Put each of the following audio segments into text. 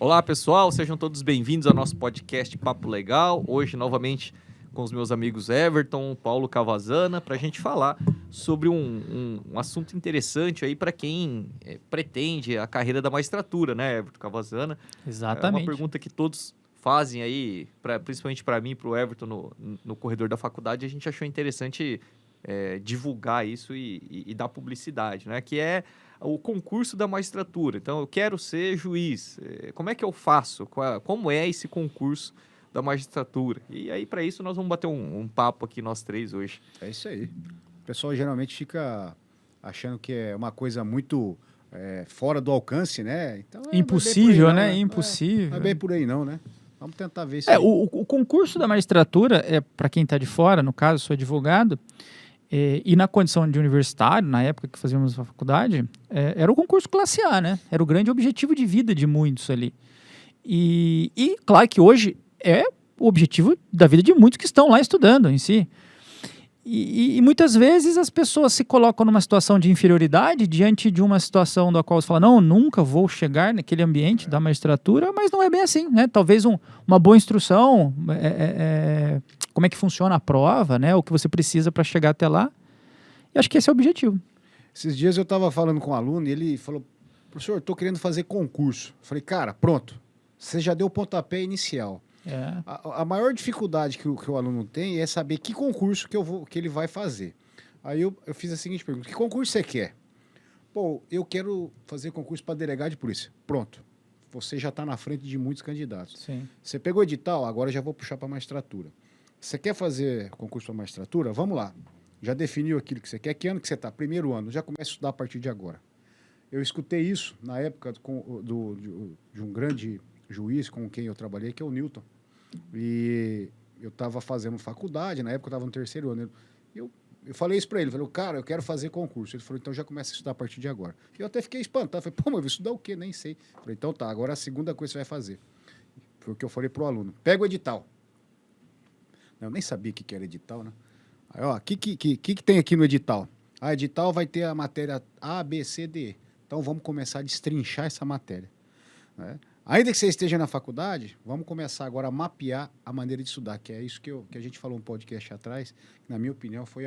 Olá pessoal, sejam todos bem-vindos ao nosso podcast Papo Legal. Hoje novamente com os meus amigos Everton, Paulo Cavazana, para a gente falar sobre um assunto interessante aí para quem pretende a carreira da magistratura, né, Everton Cavazana? Exatamente. É uma pergunta que todos fazem aí, principalmente para mim e para o Everton no corredor da faculdade. A gente achou interessante divulgar isso e dar publicidade, né? Que é o concurso da magistratura. Então, eu quero ser juiz. Como é que eu faço? Como é esse concurso da magistratura? E aí, para isso, nós vamos bater um papo aqui, nós três, hoje. É isso aí. O pessoal geralmente fica achando que é uma coisa muito fora do alcance, né? Então, impossível, não, né? Impossível. Não é bem por aí, não, né? Vamos tentar ver isso. O concurso da magistratura, para quem está de fora, no caso, sou advogado, e na condição de universitário, na época que fazíamos a faculdade, era o concurso classe A, né? Era o grande objetivo de vida de muitos ali. E claro que hoje é o objetivo da vida de muitos que estão lá estudando em si. E muitas vezes as pessoas se colocam numa situação de inferioridade diante de uma situação da qual você fala, não, nunca vou chegar naquele ambiente da magistratura, mas não é bem assim, né? Talvez uma boa instrução, como é que funciona a prova, né? O que você precisa para chegar até lá. E acho que esse é o objetivo. Esses dias eu estava falando com um aluno e ele falou, professor, estou querendo fazer concurso. Eu falei, cara, pronto, você já deu o pontapé inicial. A maior dificuldade que o aluno tem é saber que concurso que ele vai fazer. Aí eu fiz a seguinte pergunta, que concurso você quer? Pô, eu quero fazer concurso para delegado de polícia. Pronto, você já está na frente de muitos candidatos. Sim. Você pegou edital, agora já vou puxar para magistratura. Você quer fazer concurso para magistratura? Vamos lá. Já definiu aquilo que você quer? Que ano que você está? Primeiro ano, já começa a estudar a partir de agora. Eu escutei isso na época de um grande juiz com quem eu trabalhei, que é o Newton. E eu estava fazendo faculdade, na época eu estava no terceiro ano. Eu falei isso para ele, falei, cara, eu quero fazer concurso. Ele falou, então já começa a estudar a partir de agora. Eu até fiquei espantado, falei, pô, mas eu vou estudar o quê? Nem sei. Falei, então tá, agora a segunda coisa que você vai fazer. Foi o que eu falei pro aluno. Pega o edital. Eu nem sabia o que era edital, né? Aí, ó, o que tem aqui no edital? Ah, edital vai ter a matéria A, B, C, D. Então vamos começar a destrinchar essa matéria, né? Ainda que você esteja na faculdade, vamos começar agora a mapear a maneira de estudar, que é isso que a gente falou um podcast atrás, que, na minha opinião, foi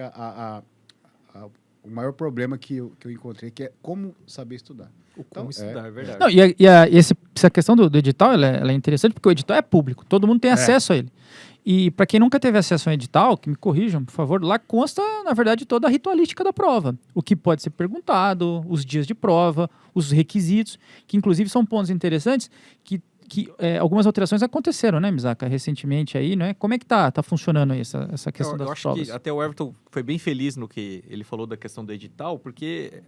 o maior problema que eu encontrei, que é como saber estudar. Como estudar, é verdade. Não, essa questão do edital ela é interessante, porque o edital é público, todo mundo tem acesso a ele. E para quem nunca teve acesso ao edital, que me corrijam, por favor, lá consta, na verdade, toda a ritualística da prova. O que pode ser perguntado, os dias de prova, os requisitos, que inclusive são pontos interessantes que algumas alterações aconteceram, né, Misaka, recentemente aí, né? Como é que tá funcionando aí essa questão das provas? Eu acho que até o Everton foi bem feliz no que ele falou da questão do edital, porque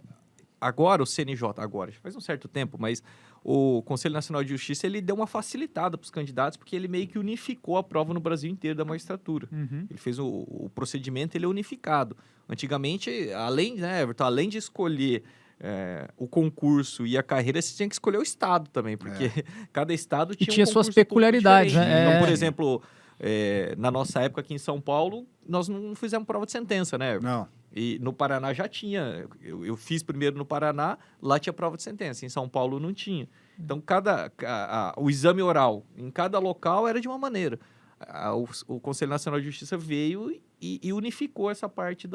agora o CNJ, já faz um certo tempo, mas o Conselho Nacional de Justiça, ele deu uma facilitada para os candidatos, porque ele meio que unificou a prova no Brasil inteiro da magistratura. Uhum. Ele fez o procedimento, ele é unificado. Antigamente, além de escolher o concurso e a carreira, você tinha que escolher o estado também, porque cada estado tinha suas peculiaridades, né? Então, por exemplo, na nossa época aqui em São Paulo, nós não fizemos prova de sentença, né? Não. E no Paraná já tinha. Eu fiz primeiro no Paraná, lá tinha prova de sentença. Em São Paulo não tinha. Então, o exame oral em cada local era de uma maneira. O Conselho Nacional de Justiça veio e unificou essa parte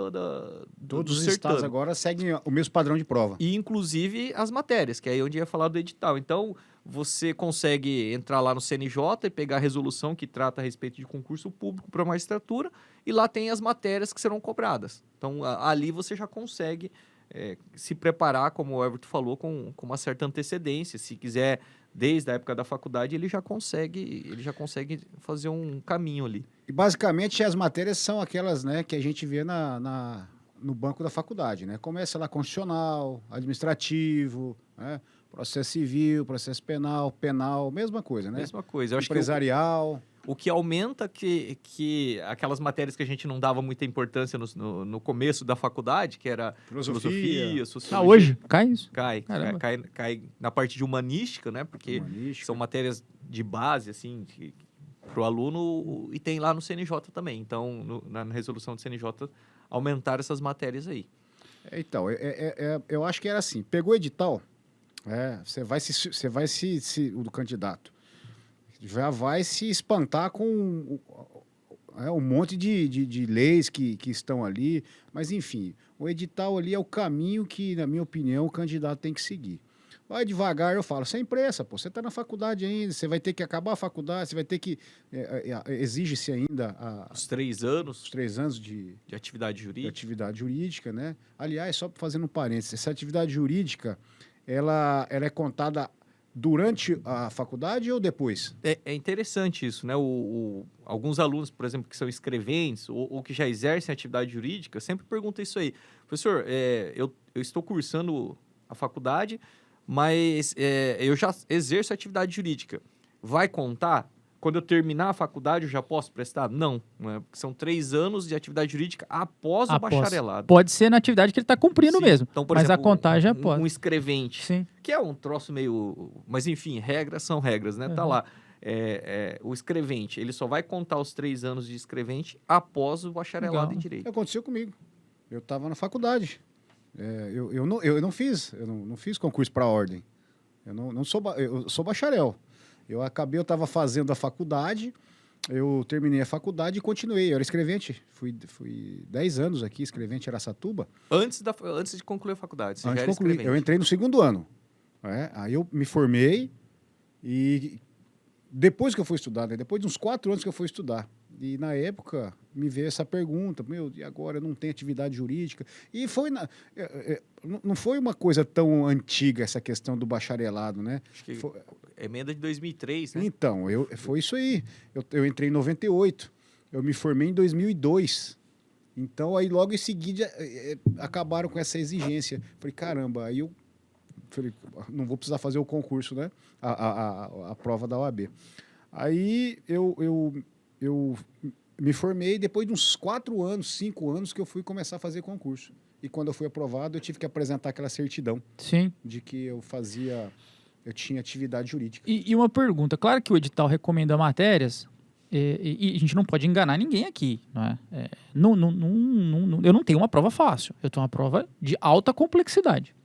Todos os estados agora seguem o mesmo padrão de prova. E, inclusive, as matérias, que é aí onde ia falar do edital. Então, você consegue entrar lá no CNJ e pegar a resolução que trata a respeito de concurso público para a magistratura, e lá tem as matérias que serão cobradas. Então, ali você já consegue se preparar, como o Everton falou, com uma certa antecedência. Se quiser, desde a época da faculdade, ele já consegue fazer um caminho ali. E, basicamente, as matérias são aquelas, né, que a gente vê no banco da faculdade, né? Começa lá constitucional, administrativo, né? Processo civil, processo penal, mesma coisa, né? Mesma coisa. Eu acho empresarial. O que aumenta que aquelas matérias que a gente não dava muita importância no começo da faculdade, que era filosofia, sociologia. Hoje cai isso? Cai na parte de humanística, né? Porque são matérias de base, assim, para o aluno, e tem lá no CNJ também. Então, na resolução do CNJ, aumentar essas matérias aí. Então, eu acho que era assim, pegou o edital, Você vai o candidato já vai se espantar com um monte de leis que estão ali. Mas, enfim, o edital ali é o caminho que, na minha opinião, o candidato tem que seguir. Vai devagar, eu falo, sem pressa, pô. Você está na faculdade ainda, você vai ter que acabar a faculdade, você vai ter que... exige-se ainda os 3 anos. Os 3 anos de atividade jurídica. De atividade jurídica, né? Aliás, só fazendo um parênteses, essa atividade jurídica, ela é contada durante a faculdade ou depois? É interessante isso, né? Alguns alunos, por exemplo, que são escreventes ou que já exercem atividade jurídica, sempre perguntam isso aí. Professor, eu estou cursando a faculdade, mas eu já exerço atividade jurídica. Vai contar? Quando eu terminar a faculdade, eu já posso prestar? Não, porque são 3 anos de atividade jurídica após o bacharelado. Pode ser na atividade que ele está cumprindo mesmo, então, por mas exemplo, a contagem pode. Um escrevente, Sim. Que é um troço meio... Mas, enfim, regras são regras, né? Tá lá. O escrevente, ele só vai contar os 3 anos de escrevente após o bacharelado em Direito. Aconteceu comigo. Eu estava na faculdade. Eu não fiz concurso para a ordem. Eu sou bacharel. Eu estava fazendo a faculdade, eu terminei a faculdade e continuei. Eu era escrevente, fui 10 anos aqui, escrevente em Araçatuba. Antes de concluir a faculdade, você já era escrevente? Eu entrei no 2º ano. Aí eu me formei e depois que eu fui estudar, né, depois de uns 4 anos que eu fui estudar, e na época me veio essa pergunta, e agora eu não tenho atividade jurídica? E não foi uma coisa tão antiga essa questão do bacharelado, né? Acho que emenda de 2003, né? Então, foi isso aí. Eu entrei em 98, eu me formei em 2002. Então, aí logo em seguida acabaram com essa exigência. Falei, caramba, aí eu falei, não vou precisar fazer o concurso, né? A prova da OAB. Aí eu me formei depois de uns 4 anos, 5 anos que eu fui começar a fazer concurso. E quando eu fui aprovado, eu tive que apresentar aquela certidão. Sim. De que eu tinha atividade jurídica. E uma pergunta, claro que o edital recomenda matérias, e a gente não pode enganar ninguém aqui, não é? Eu não tenho uma prova fácil, eu tenho uma prova de alta complexidade.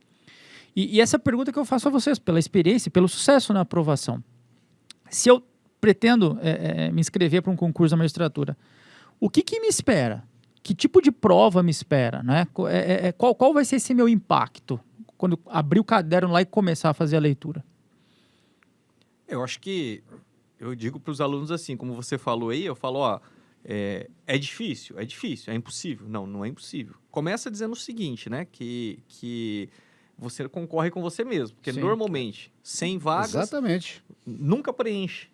E essa pergunta que eu faço a vocês, pela experiência, pelo sucesso na aprovação. Se eu pretendo me inscrever para um concurso da magistratura, o que me espera? Que tipo de prova me espera? Né? Qual vai ser esse meu impacto quando abrir o caderno lá e começar a fazer a leitura? Eu acho que eu digo para os alunos assim, como você falou aí, eu falo, é difícil, é impossível. Não é impossível. Começa dizendo o seguinte, né? Que você concorre com você mesmo. Porque normalmente, 100 vagas... Exatamente. Nunca preenche.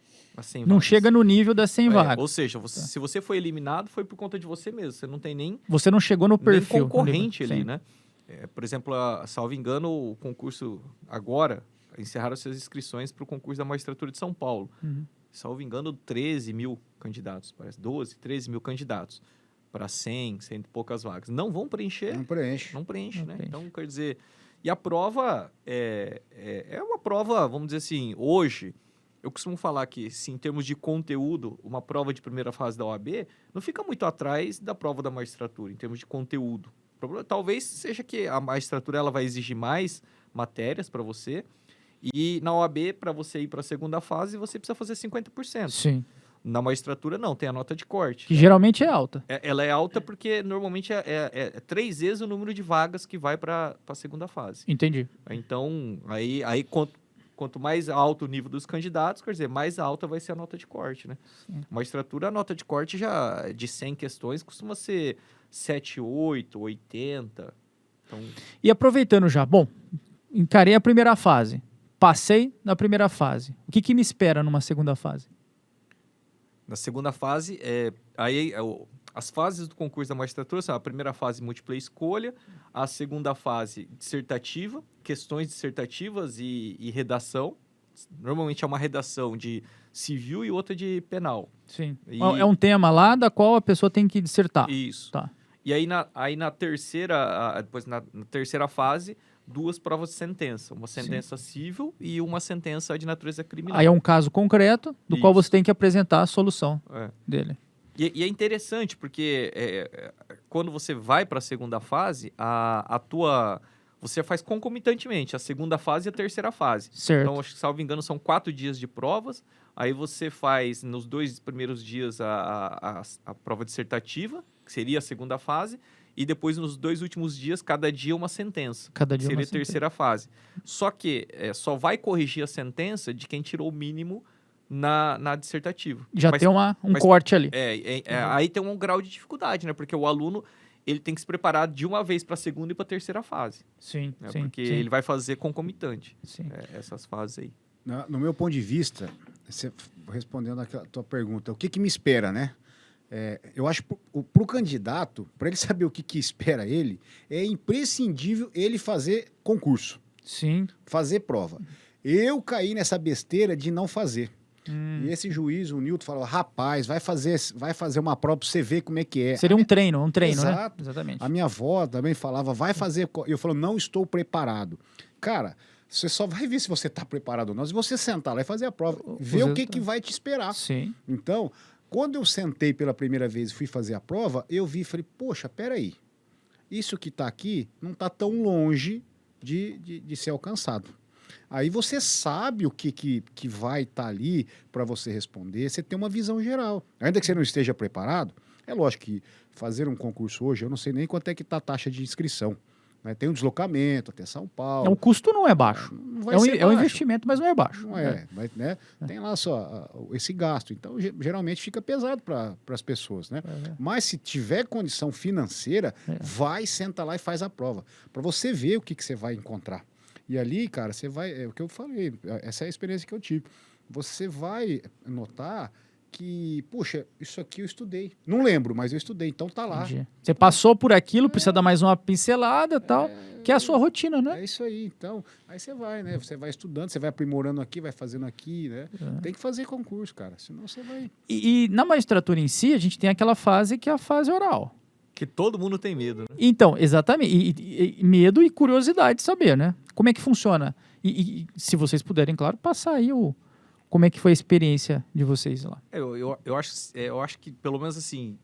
Não chega no nível das 100 vagas. Ou seja, se você foi eliminado, foi por conta de você mesmo. Você não tem nem... Você não chegou no perfil. Nem concorrente ali, né? Por exemplo, salvo engano, o concurso agora, encerraram as inscrições para o concurso da magistratura de São Paulo. Salvo engano, 13 mil candidatos. Parece 12, 13 mil candidatos. Para 100 e poucas vagas. Não vão preencher. Não preenche. Não preenche, né? Então, quer dizer... E a prova é uma prova, vamos dizer assim, hoje... Eu costumo falar que, se em termos de conteúdo, uma prova de primeira fase da OAB não fica muito atrás da prova da magistratura, em termos de conteúdo. Talvez seja que a magistratura ela vai exigir mais matérias para você, e na OAB, para você ir para a segunda fase, você precisa fazer 50%. Sim. Na magistratura, não, tem a nota de corte. Que geralmente é alta. Ela é alta porque, normalmente, é 3 vezes o número de vagas que vai para a segunda fase. Entendi. Então, aí quanto mais alto o nível dos candidatos, quer dizer, mais alta vai ser a nota de corte, né? Sim. Magistratura, a nota de corte já de 100 questões costuma ser 7, 8, 80. Então... E aproveitando já, encarei a primeira fase, passei na primeira fase. O que me espera numa segunda fase? Na segunda fase, as fases do concurso da magistratura são a primeira fase múltipla escolha, a segunda fase dissertativa, questões dissertativas e redação. Normalmente é uma redação de civil e outra de penal. Sim. É um tema lá da qual a pessoa tem que dissertar. Isso. Tá. E aí na terceira, depois na terceira fase, 2 provas de sentença. Uma sentença civil e uma sentença de natureza criminal. Aí é um caso concreto do qual você tem que apresentar a solução dele. E é interessante porque quando você vai para a segunda fase, você faz concomitantemente a segunda fase e a terceira fase. Certo. Então, acho que, salvo engano, são 4 dias de provas. Aí você faz, nos 2 primeiros dias, a prova dissertativa, que seria a segunda fase. E depois, nos 2 últimos dias, cada dia uma sentença. Cada Que dia seria uma a sentença. terceira fase. Só que só vai corrigir a sentença de quem tirou o mínimo na dissertativa. Já Mas tem um corte ali. Aí tem um grau de dificuldade, né? Porque o aluno ele tem que se preparar de uma vez para a segunda e para a terceira fase. Sim, Né? sim. Porque sim, ele vai fazer concomitante sim. essas fases aí. No meu ponto de vista, respondendo àquela tua pergunta, o que me espera, né? Eu acho que para o candidato, para ele saber o que espera ele, é imprescindível ele fazer concurso, Sim. fazer prova. Eu caí nessa besteira de não fazer. Hum. E esse juiz, o Nilton, falou, rapaz, vai fazer uma prova para você ver como é que é. Seria um treino, Exato. né? Exatamente. A minha avó também falava, vai fazer... Eu falo, não estou preparado. Cara, você só vai ver se você está preparado ou não. Se você sentar lá e fazer a prova, ver o que vai te esperar. Sim. Então, quando eu sentei pela primeira vez e fui fazer a prova, eu vi e falei, poxa, peraí, isso que está aqui não está tão longe de ser alcançado. Aí você sabe o que vai estar ali para você responder, você tem uma visão geral. Ainda que você não esteja preparado, é lógico que fazer um concurso hoje, eu não sei nem quanto é que está a taxa de inscrição. Né? Tem um deslocamento até São Paulo. O custo não é baixo. Não vai ser É um baixo. investimento, mas não é baixo. Não é, mas, né, tem lá só esse gasto. Então, geralmente fica pesado para as pessoas, né? Mas se tiver condição financeira, vai, senta lá e faz a prova. Para você ver o que você vai encontrar. E ali, cara, você vai... É o que eu falei, essa é a experiência que eu tive. Você vai notar que, puxa, isso aqui eu estudei. Não lembro, mas eu estudei, então tá lá. Entendi. Você passou por aquilo, precisa dar mais uma pincelada e tal, que é a sua rotina, né? É isso aí. Então, aí você vai, né? Você vai estudando, você vai aprimorando aqui, vai fazendo aqui, né? Tem que fazer concurso, cara. Senão você vai... E na magistratura em si, a gente tem aquela fase que é a fase oral. Que todo mundo tem medo, né? Então, exatamente. E medo e curiosidade de saber, né? Como é que funciona? E se vocês puderem, claro, passar aí como é que foi a experiência de vocês lá. Eu acho que, pelo menos assim,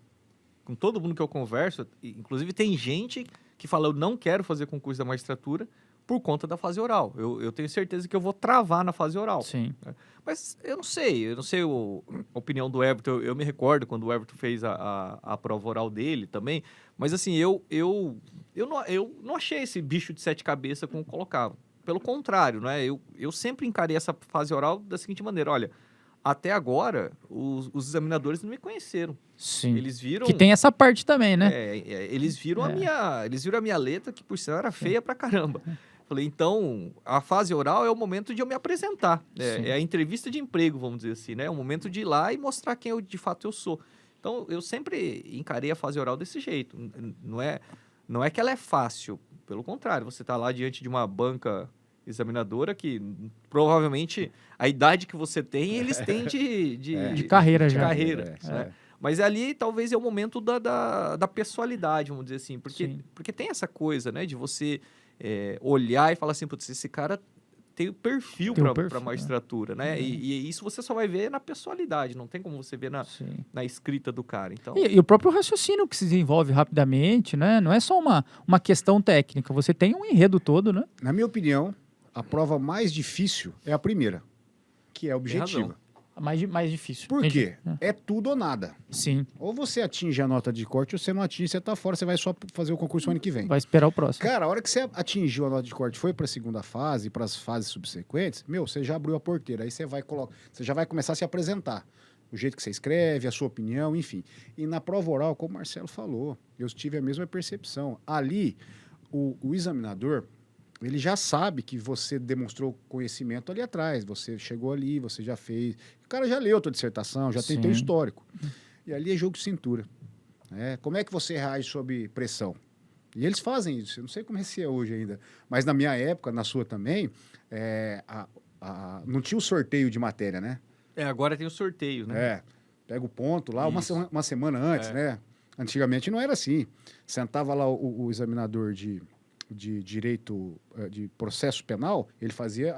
com todo mundo que eu converso, inclusive tem gente que fala, eu não quero fazer concurso da magistratura por conta da fase oral. Eu tenho certeza que eu vou travar na fase oral. Sim. Mas eu não sei a opinião do Everton. Eu me recordo quando o Everton fez a prova oral dele também. Mas assim, eu não achei esse bicho de 7 cabeças como colocavam. Pelo contrário, né? Eu sempre encarei essa fase oral da seguinte maneira: olha, até agora os examinadores não me conheceram. Sim. Eles viram. Que tem essa parte também, né? Eles viram a minha letra, que por sinal era feia pra caramba. Falei, então, a fase oral é o momento de eu me apresentar. É a entrevista de emprego, vamos dizer assim, né? É o momento de ir lá e mostrar quem de fato eu sou. Então, eu sempre encarei a fase oral desse jeito. Não é que ela é fácil. Pelo contrário, você está lá diante de uma banca examinadora que provavelmente a idade que você tem, eles têm de carreira já. Carreira, né? Mas ali talvez é o momento da pessoalidade, vamos dizer assim. Porque tem essa coisa, né? De você... olhar e falar assim, putz, esse cara tem o perfil para magistratura, né? E isso você só vai ver na pessoalidade, não tem como você ver na escrita do cara. Então... E o próprio raciocínio que se desenvolve rapidamente, né? Não é só uma questão técnica, você tem um enredo todo, né? Na minha opinião, a prova mais difícil é a primeira, que é objetiva. Mais difícil. Por quê? É tudo ou nada. Sim. Ou você atinge a nota de corte, ou você não atinge, você tá fora, você vai só fazer o concurso ano que vem. Vai esperar o próximo. Cara, a hora que você atingiu a nota de corte, foi para a segunda fase, para as fases subsequentes, você já abriu a porteira, aí você já vai começar a se apresentar. O jeito que você escreve, a sua opinião, enfim. E na prova oral, como o Marcelo falou, eu tive a mesma percepção. Ali, o examinador... ele já sabe que você demonstrou conhecimento ali atrás, você chegou ali, você já fez... O cara já leu a tua dissertação, já tem teu histórico. E ali é jogo de cintura. Como é que você reage sob pressão? E eles fazem isso, eu não sei como é que é hoje ainda, mas na minha época, na sua também, não tinha o sorteio de matéria, né? Agora tem o sorteio, né? Pega o ponto lá, uma semana antes, né? Antigamente não era assim. Sentava lá o examinador de direito de processo penal, ele fazia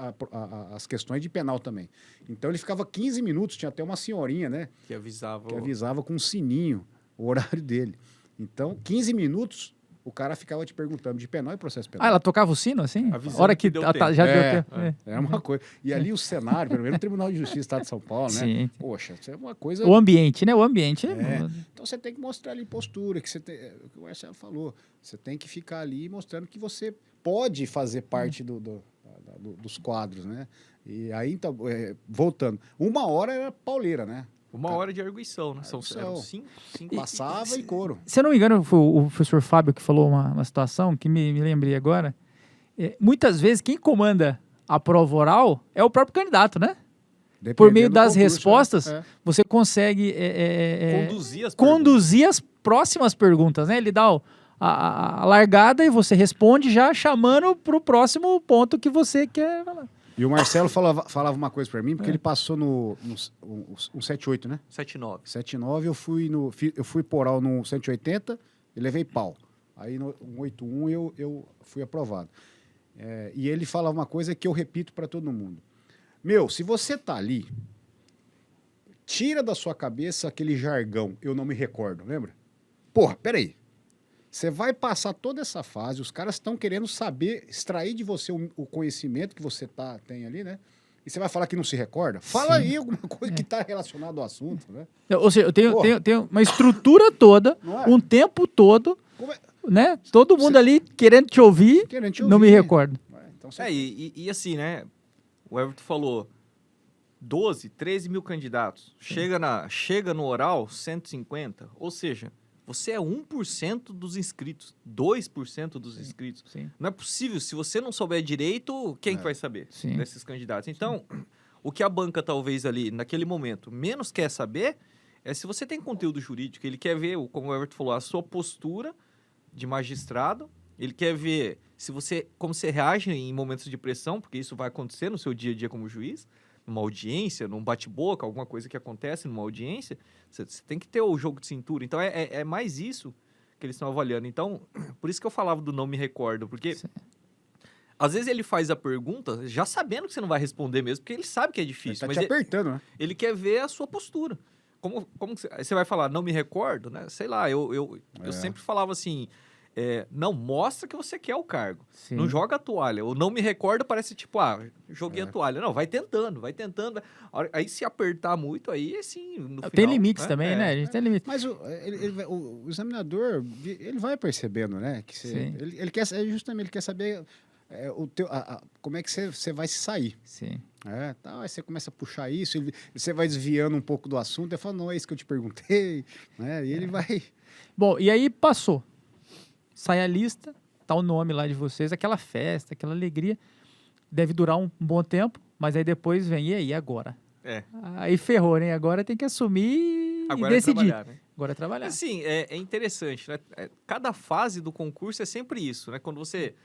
as questões de penal também. Então ele ficava 15 minutos, tinha até uma senhorinha, né? Que avisava com um sininho o horário dele. Então, 15 minutos o cara ficava te perguntando de penal e processo penal. Ah, ela tocava o sino, assim? Avisando A hora que que deu já tempo. deu tempo. Era uma coisa. E ali o cenário, pelo menos no Tribunal de Justiça do Estado de São Paulo, né? Sim. Poxa, isso é uma coisa... O ambiente, né? O ambiente. Então você tem que mostrar ali postura, que você tem, o que o Marcelo falou. Você tem que ficar ali mostrando que você pode fazer parte dos quadros, né? E aí, então, voltando, 1 hora era pauleira, né? 1 hora de arguição, né? Arguição. Eram 5 Passava e couro. Se eu não me engano, foi o professor Fábio que falou uma situação que me lembrei agora. Muitas vezes, quem comanda a prova oral é o próprio candidato, né? Por meio Dependendo do das concurso, respostas, né? você consegue conduzir as próximas perguntas, né? Ele dá a largada e você responde já chamando para o próximo ponto que você quer falar. E o Marcelo falava uma coisa para mim, porque ele passou no 178, né? 7-9. 79, eu fui por oral no 180 e levei pau. Aí no 181 eu fui aprovado. E ele falava uma coisa que eu repito para todo mundo. Meu, se você tá ali, tira da sua cabeça aquele jargão, eu não me recordo, lembra? Porra, peraí. Você vai passar toda essa fase, os caras estão querendo saber, extrair de você o conhecimento que você tem ali, né? E você vai falar que não se recorda? Fala aí alguma coisa que está relacionada ao assunto, né? Ou seja, eu tenho uma estrutura toda, um tempo todo, né? Todo mundo ali querendo te ouvir, não me recordo. Então, e assim, né? O Everton falou 12, 13 mil candidatos. Chega no oral, 150. Ou seja, você é 1% dos inscritos, 2% dos inscritos. Sim. Não é possível. Se você não souber direito, quem que vai saber desses candidatos? Então, o que a banca talvez ali, naquele momento, menos quer saber é se você tem conteúdo jurídico. Ele quer ver, como o Everton falou, a sua postura de magistrado. Ele quer ver como você reage em momentos de pressão, porque isso vai acontecer no seu dia a dia como juiz, numa audiência, num bate-boca, alguma coisa que acontece numa audiência, você tem que ter o jogo de cintura. Então, é mais isso que eles estão avaliando. Então, por isso que eu falava do não me recordo, porque às vezes ele faz a pergunta já sabendo que você não vai responder mesmo, porque ele sabe que é difícil. Ele tá te apertando, né? Ele quer ver a sua postura. Como você vai falar, não me recordo, né? Sei lá, eu sempre falava assim... não, mostra que você quer o cargo. Sim. Não joga a toalha. Ou não me recordo, parece tipo, joguei a toalha. Não, vai tentando. Aí se apertar muito, aí assim, no final... Tem limites também, né? A gente tem limites. Mas o examinador, ele vai percebendo, né? Que ele quer saber como é que você vai se sair. Sim. Aí você começa a puxar isso, você vai desviando um pouco do assunto, ele fala, não, é isso que eu te perguntei, né? E ele vai... Bom, e aí passou. Sai a lista, tá o nome lá de vocês, aquela festa, aquela alegria. Deve durar um bom tempo, mas aí depois vem, e aí, agora? Aí ferrou, né? Agora tem que assumir e decidir. Né? Agora é trabalhar. Assim, é interessante, né? Cada fase do concurso é sempre isso, né? Quando você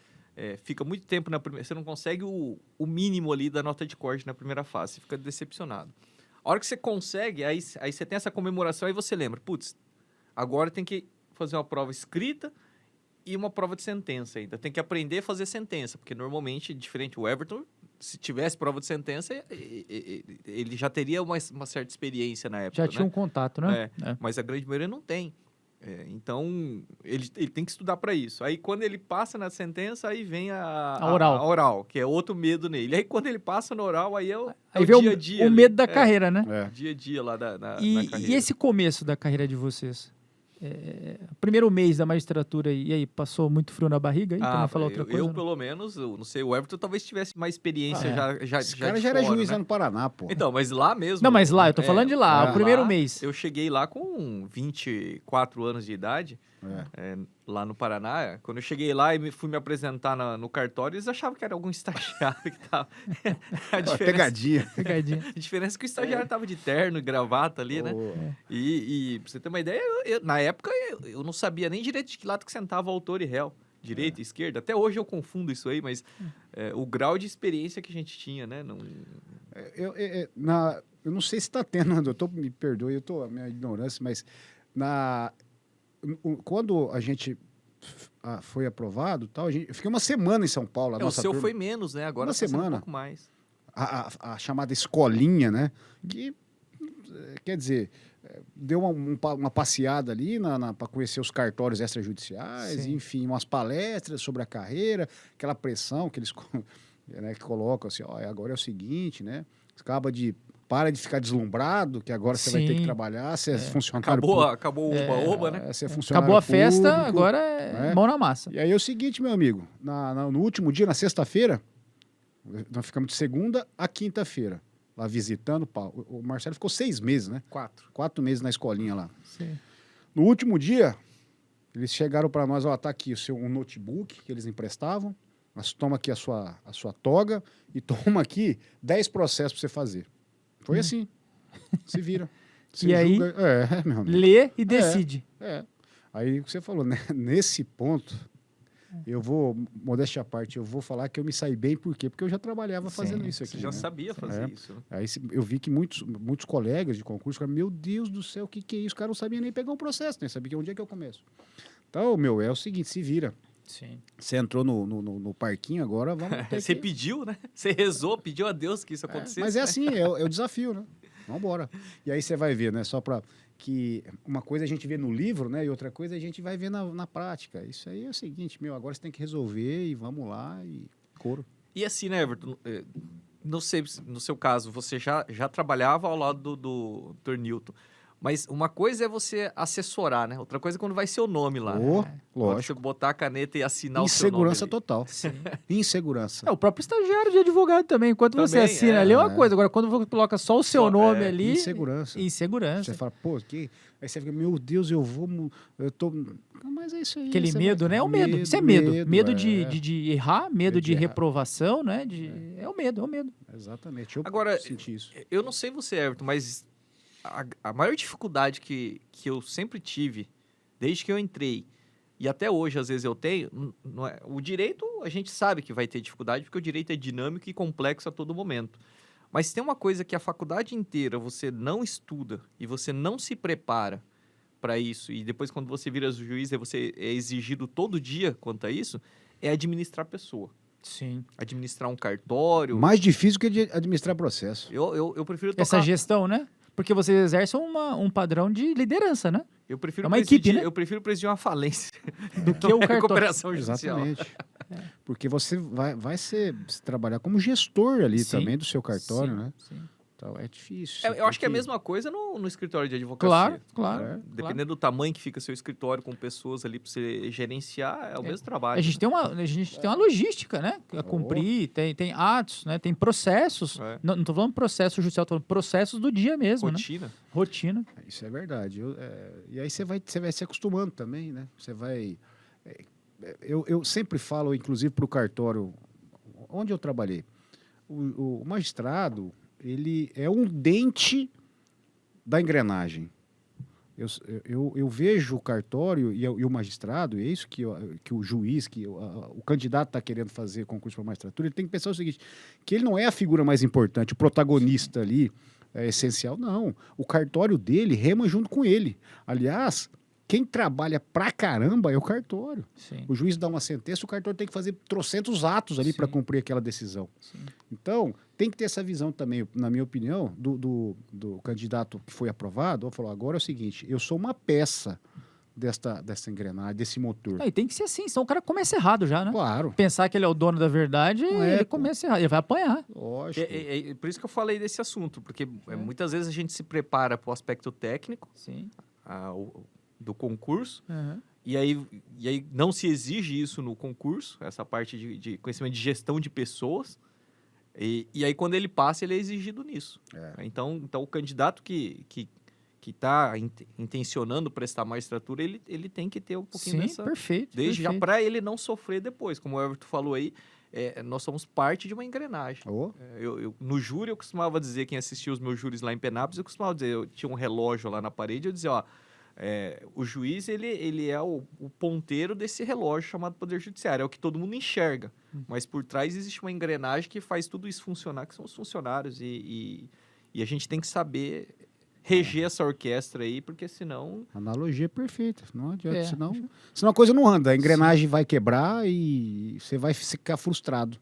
fica muito tempo na primeira... Você não consegue o mínimo ali da nota de corte na primeira fase, você fica decepcionado. A hora que você consegue, aí você tem essa comemoração, aí você lembra, putz, agora tem que fazer uma prova escrita e uma prova de sentença ainda. Tem que aprender a fazer sentença, porque normalmente, diferente do Everton, se tivesse prova de sentença, ele já teria uma certa experiência na época. Já tinha um contato, né? Mas a grande maioria não tem. Então, ele tem que estudar para isso. Aí, quando ele passa na sentença, aí vem a oral, que é outro medo nele. Aí, quando ele passa no oral, aí aí vem o dia a dia. O medo da carreira, né? Dia a dia lá na carreira. E esse começo da carreira de vocês? Primeiro mês da magistratura, e aí, passou muito frio na barriga? Aí, pra não falar outra coisa? Eu, pelo menos, eu não sei, o Everton talvez tivesse mais experiência Esse cara já era juiz lá no Paraná, pô. Então, mas lá mesmo... Não, mas lá, eu tô falando de lá, o primeiro mês. Eu cheguei lá com 24 anos de idade, lá no Paraná. Quando eu cheguei lá e fui me apresentar no cartório, eles achavam que era algum estagiário que tava... Pegadinha. A diferença é que o estagiário tava de terno e gravata ali, né? E pra você ter uma ideia, na época eu não sabia nem direito de que lado que sentava o autor e réu. Direita e esquerda. Até hoje eu confundo isso aí, mas o grau de experiência que a gente tinha, né? Não... Eu não sei se está tendo, me perdoe, a minha ignorância, mas quando a gente foi aprovado, tal, eu fiquei uma semana em São Paulo. O seu foi menos, né? Agora uma semana. Um pouco mais. A chamada escolinha, né? Que, quer dizer, deu uma passeada ali para conhecer os cartórios extrajudiciais, Sim. enfim, umas palestras sobre a carreira, aquela pressão que eles né, que colocam assim, ó, agora é o seguinte, né? Para de ficar deslumbrado, que agora você vai ter que Sim. trabalhar, você é funcionário Acabou o oba-oba, né? você é funcionário Acabou a festa, público. agora é né? mão na massa. E aí é o seguinte, meu amigo, no último dia, na sexta-feira, nós ficamos de segunda a quinta-feira, lá visitando. O Marcelo ficou 6 meses, né? 4 meses na escolinha lá. Sim. No último dia, eles chegaram para nós, ó, tá aqui um notebook que eles emprestavam, mas toma aqui a sua toga e toma aqui 10 processos para você fazer. Foi assim. Se vira. E aí, meu amigo. lê e decide. Aí o que você falou, né? Nesse ponto, eu vou, modéstia à parte, eu vou falar que eu me saí bem, por quê? Porque eu já trabalhava fazendo isso aqui. Você já né? sabia fazer isso. Né? Aí eu vi que muitos colegas de concurso falaram, meu Deus do céu, o que é isso? O cara não sabia nem pegar um processo, nem sabia onde é que eu começo. Então, é o seguinte, se vira. Sim. Você entrou no parquinho agora, vamos ter Você pediu, né? Você rezou, pediu a Deus que isso acontecesse. Mas é assim, é o desafio, né? Vamos embora. E aí você vai ver, né? Só para que uma coisa a gente vê no livro, né? E outra coisa a gente vai ver na prática. Isso aí é o seguinte, agora você tem que resolver e vamos lá e couro. E assim, né, Everton? Não sei, no seu caso, você já trabalhava ao lado do Dr. Newton. Mas uma coisa é você assessorar, né? Outra coisa é quando vai seu nome lá. Lógico. Você botar a caneta e assinar o seu nome. Insegurança total. Insegurança. O próprio estagiário de advogado também. Enquanto você Também, assina ali é uma coisa. Agora, quando você coloca só o seu nome ali... Insegurança. Insegurança. Você fala, pô, aí você fica, meu Deus, eu tô... Mas é isso aí. Aquele medo, né? É o medo. Isso é medo. Medo de errar, medo de reprovação, né? É o medo. Exatamente. Eu Agora, senti isso. Eu não sei você, Everton, mas a maior dificuldade que eu sempre tive, desde que eu entrei, e até hoje, às vezes, eu tenho, não é, o direito, a gente sabe que vai ter dificuldade, porque o direito é dinâmico e complexo a todo momento. Mas tem uma coisa que a faculdade inteira você não estuda e você não se prepara para isso, e depois quando você vira juiz e você é exigido todo dia quanto a isso, é administrar pessoa. Sim. Administrar um cartório. Mais difícil que administrar processo. Eu prefiro tocar... Essa gestão, né? Porque você exerce um padrão de liderança, né? Eu prefiro É uma equipe, né? Eu prefiro presidir uma falência Do que o cartório. recuperação judicial. Exatamente. Porque você vai trabalhar como gestor ali Sim. também do seu cartório, Sim, né? sim. Então é difícil. Eu acho que é a mesma coisa no escritório de advocacia. Claro. Dependendo do tamanho que fica seu escritório com pessoas ali para você gerenciar, é o mesmo trabalho. A gente tem uma logística, né? A cumprir, tem atos, né? Tem processos. Não estou falando processo judicial, estou falando processos do dia mesmo, Rotina. né? Rotina. Isso é verdade. E aí você vai se acostumando também, né? Você vai... Eu sempre falo, inclusive, para o cartório, onde eu trabalhei, o magistrado, ele é um dente da engrenagem. Eu vejo o cartório e o magistrado, e é isso que o juiz, que o candidato está querendo fazer concurso para magistratura, ele tem que pensar o seguinte, que ele não é a figura mais importante, o protagonista ali é essencial, não. O cartório dele rema junto com ele. Aliás, quem trabalha pra caramba é o cartório. Sim. O juiz dá uma sentença, o cartório tem que fazer trocentos atos ali para cumprir aquela decisão. Sim. Então, tem que ter essa visão também, na minha opinião, do candidato que foi aprovado. Falou, agora é o seguinte, eu sou uma peça dessa engrenagem, desse motor. E tem que ser assim, senão o cara começa errado já, né? Claro. Pensar que ele é o dono da verdade, ele começa errado, ele vai apanhar. Lógico. É por isso que eu falei desse assunto, porque muitas vezes a gente se prepara para o aspecto técnico do concurso, e aí não se exige isso no concurso, essa parte de conhecimento de gestão de pessoas, e aí quando ele passa, ele é exigido nisso. Então o candidato que está intencionando prestar magistratura, ele tem que ter um pouquinho dessa... Perfeito. Já para ele não sofrer depois. Como o Everton falou aí, nós somos parte de uma engrenagem. No júri, eu costumava dizer, quem assistia os meus júris lá em Penápolis, eu costumava dizer, eu tinha um relógio lá na parede, eu dizia, o juiz, ele é o ponteiro desse relógio chamado Poder Judiciário, é o que todo mundo enxerga. Mas por trás existe uma engrenagem que faz tudo isso funcionar, que são os funcionários. E a gente tem que saber reger essa orquestra aí, porque senão... Analogia perfeita, não adianta, senão a coisa não anda, a engrenagem vai quebrar e você vai ficar frustrado.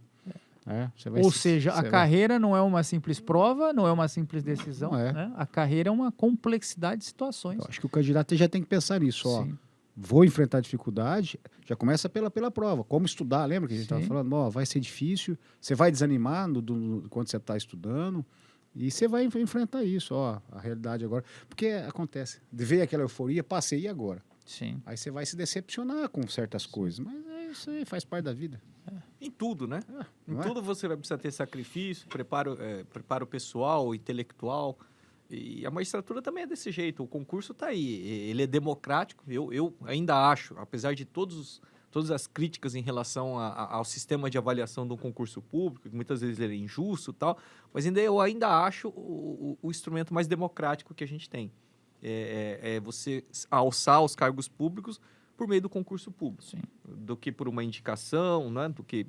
Ou seja, a carreira não é uma simples prova, não é uma simples decisão. Não é. Né? A carreira é uma complexidade de situações. Eu acho que o candidato já tem que pensar nisso. Ó, Sim. vou enfrentar dificuldade, já começa pela prova. Como estudar, lembra que a gente estava Sim. falando? Ó, vai ser difícil, você vai desanimar quando você está estudando e você vai enfrentar isso. Ó, a realidade agora. Porque acontece, veio aquela euforia, passei e agora? Sim. Aí você vai se decepcionar com certas coisas, mas isso aí, faz parte da vida. Em tudo, né? Em não é? tudo você vai precisar ter sacrifício, preparo pessoal, intelectual. E a magistratura também é desse jeito. O concurso está aí. Ele é democrático. Eu ainda acho, apesar de todas as críticas em relação ao sistema de avaliação de um concurso público, que muitas vezes ele é injusto e tal, mas eu ainda acho o instrumento mais democrático que a gente tem. É você alçar os cargos públicos por meio do concurso público. Sim. Do que por uma indicação, né? Do que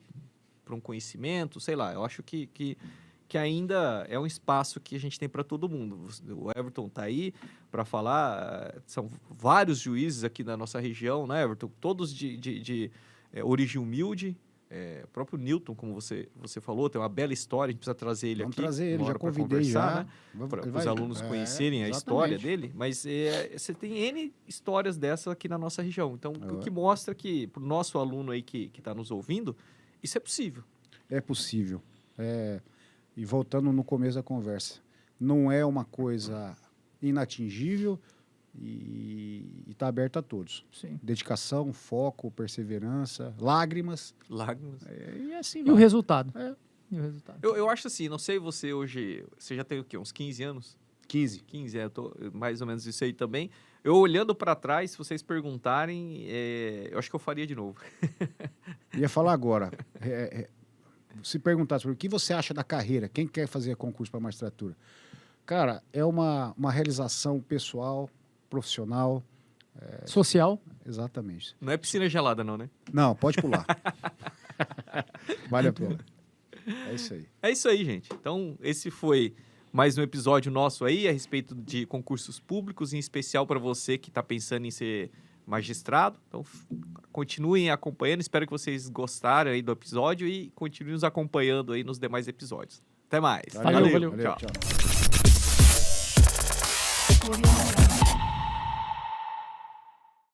por um conhecimento, sei lá. Eu acho que ainda é um espaço que a gente tem para todo mundo. O Everton está aí para falar. São vários juízes aqui na nossa região, né, Everton? Todos de origem humilde. O próprio Newton, como você falou, tem uma bela história. A gente precisa trazer ele Vamos aqui. trazer ele, uma já hora pra convidei conversar, já. né? Para Ele os vai- alunos conhecerem a história exatamente. dele. Mas você tem N histórias dessa aqui na nossa região. Então, o É. que mostra que, para o nosso aluno aí que está nos ouvindo, isso é possível. É possível. E voltando no começo da conversa, não é uma coisa inatingível e está aberto a todos. Sim. Dedicação, foco, perseverança, lágrimas. Lágrimas. E assim E o vai. resultado? É. E o resultado? Eu acho assim, não sei você hoje, você já tem o quê? Uns 15 anos? 15. 15, eu tô mais ou menos isso aí também. Eu olhando para trás, se vocês perguntarem, eu acho que eu faria de novo. Ia falar agora. Se perguntasse o que você acha da carreira, quem quer fazer concurso para magistratura? Cara, é uma realização pessoal, profissional. Social? Exatamente. Não é piscina gelada não, né? Não, pode pular. Vale a pena. É isso aí. É isso aí, gente. Então, esse foi mais um episódio nosso aí a respeito de concursos públicos, em especial para você que está pensando em ser magistrado. Então, continuem acompanhando. Espero que vocês gostaram aí do episódio e continuem nos acompanhando aí nos demais episódios. Até mais. Valeu. Tchau. Tchau.